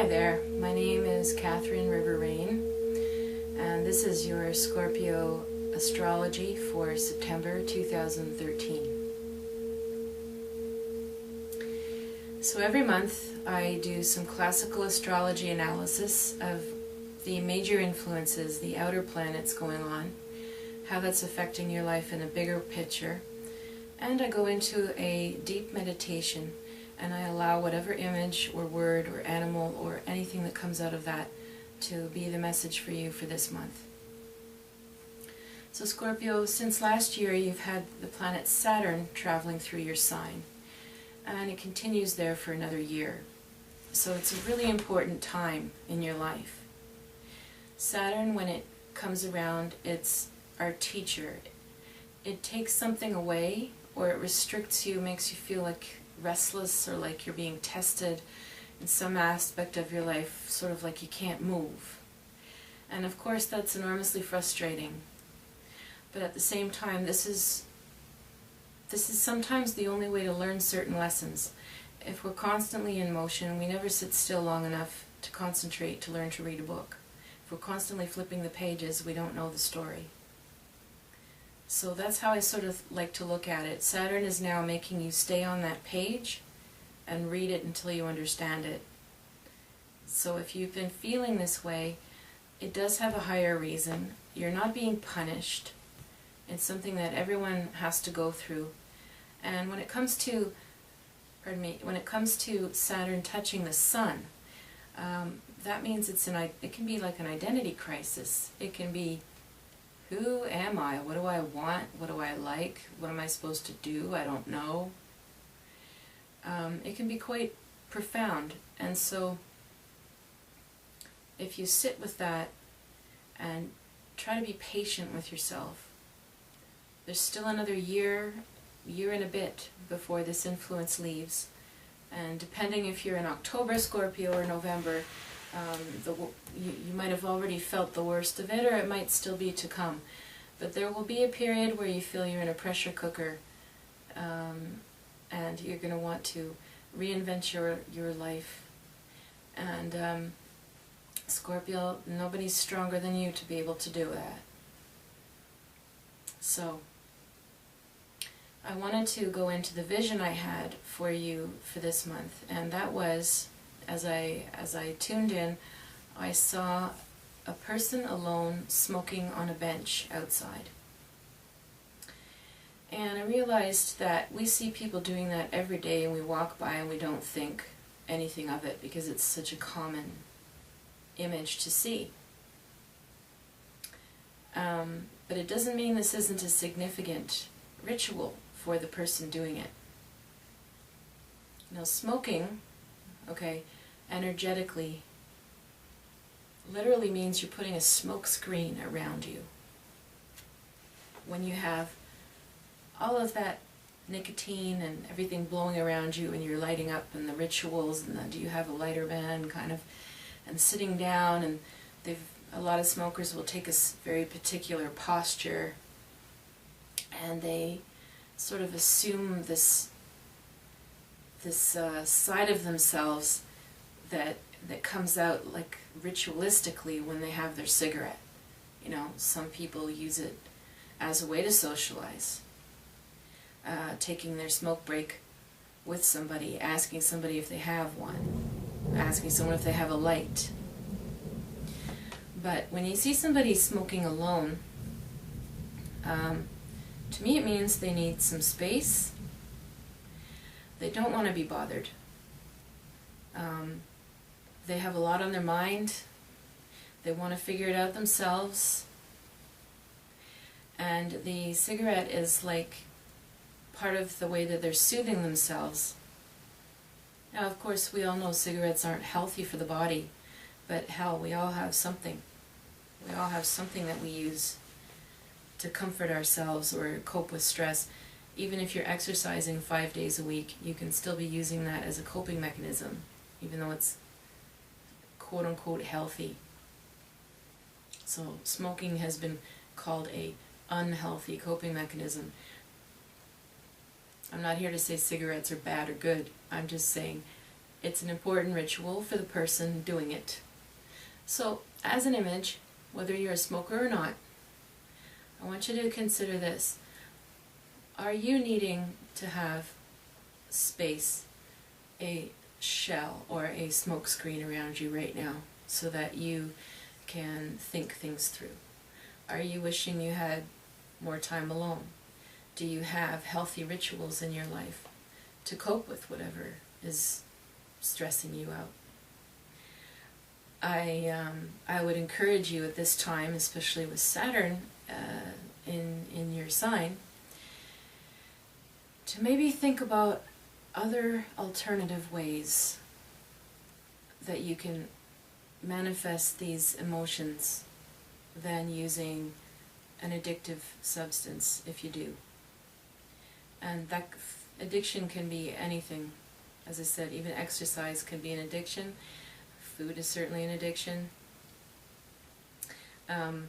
Hi there, my name is Catherine River Rain, and this is your Scorpio Astrology for September 2013. So every month I do some classical astrology analysis of the major influences, the outer planets going on, how that's affecting your life in a bigger picture, and I go into a deep meditation and I allow whatever image or word or animal or anything that comes out of that to be the message for you for this month. So Scorpio, since last year you've had the planet Saturn traveling through your sign, and it continues there for another year. So it's a really important time in your life. Saturn, when it comes around, it's our teacher. It takes something away, or it restricts you, makes you feel like restless or like you're being tested in some aspect of your life, sort of like you can't move. And of course that's enormously frustrating. But at the same time, this is sometimes the only way to learn certain lessons. If we're constantly in motion, we never sit still long enough to concentrate, to learn to read a book. If we're constantly flipping the pages, we don't know the story. So that's how I sort of like to look at it. Saturn is now making you stay on that page and read it until you understand it. So if you've been feeling this way, it does have a higher reason. You're not being punished. It's something that everyone has to go through. And when it comes to, when it comes to Saturn touching the Sun, that means it can be like an identity crisis. It can be, who am I? What do I want? What do I like? What am I supposed to do? I don't know. It can be quite profound. And so if you sit with that and try to be patient with yourself, there's still another year and a bit before this influence leaves. And depending if you're in October Scorpio or November, you might have already felt the worst of it, or it might still be to come. But there will be a period where you feel you're in a pressure cooker, and you're going to want to reinvent your life. And Scorpio, nobody's stronger than you to be able to do that. So I wanted to go into the vision I had for you for this month, and that was, as I tuned in, I saw a person alone smoking on a bench outside. And I realized that we see people doing that every day, and we walk by and we don't think anything of it because it's such a common image to see. But it doesn't mean this isn't a significant ritual for the person doing it. You know, smoking, okay, energetically, literally means you're putting a smoke screen around you. When you have all of that nicotine and everything blowing around you and you're lighting up and the rituals and do you have a lighter band kind of, and sitting down, and a lot of smokers will take a very particular posture and they sort of assume this side of themselves that comes out like ritualistically when they have their cigarette. You know, some people use it as a way to socialize, taking their smoke break with somebody, asking somebody if they have one, asking someone if they have a light. But when you see somebody smoking alone, to me it means they need some space. They don't want to be bothered. They have a lot on their mind. They want to figure it out themselves. And the cigarette is like part of the way that they're soothing themselves. Now, of course, we all know cigarettes aren't healthy for the body, but hell, we all have something. We all have something that we use to comfort ourselves or cope with stress. Even if you're exercising 5 days a week, you can still be using that as a coping mechanism, even though it's quote-unquote healthy. So smoking has been called a unhealthy coping mechanism. I'm not here to say cigarettes are bad or good. I'm just saying It's an important ritual for the person doing it. So, as an image, whether you're a smoker or not, I want you to consider this. Are you needing to have space, a shell or a smoke screen around you right now so that you can think things through? Are you wishing you had more time alone? Do you have healthy rituals in your life to cope with whatever is stressing you out? I would encourage you at this time, especially with Saturn in your sign, to maybe think about other alternative ways that you can manifest these emotions than using an addictive substance, if you do. And that addiction can be anything. As I said, even exercise can be an addiction. Food is certainly an addiction. But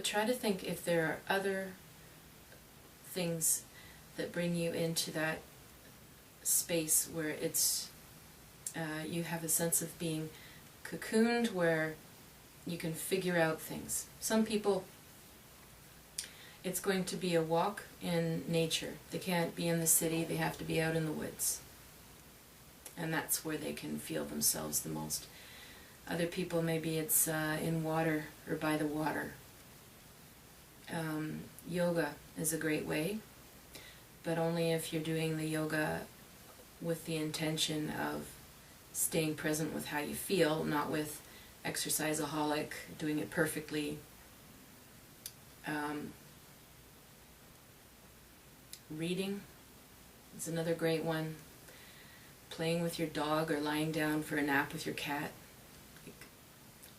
try to think if there are other things that bring you into that space where it's you have a sense of being cocooned, where you can figure out things. Some people, it's going to be a walk in nature. They can't be in the city, they have to be out in the woods. And that's where they can feel themselves the most. Other people, maybe it's in water or by the water. Yoga is a great way, but only if you're doing the yoga with the intention of staying present with how you feel, not with exerciseaholic, doing it perfectly. Reading is another great one. Playing with your dog or lying down for a nap with your cat.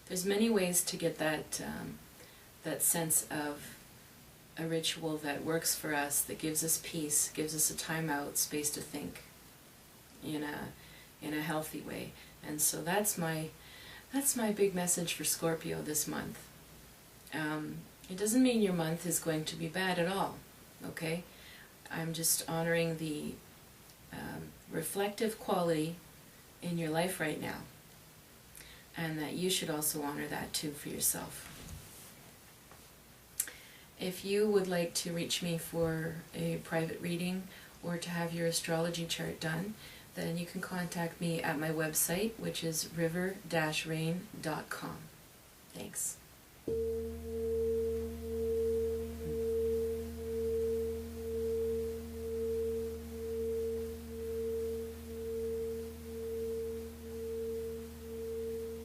There's many ways to get that that sense of a ritual that works for us, that gives us peace, gives us a time out, space to think in a healthy way. And so that's my big message for Scorpio this month. It doesn't mean your month is going to be bad at all, okay? I'm just honoring the reflective quality in your life right now, and that you should also honor that too for yourself. If you would like to reach me for a private reading or to have your astrology chart done, then you can contact me at my website, which is river-rain.com. Thanks.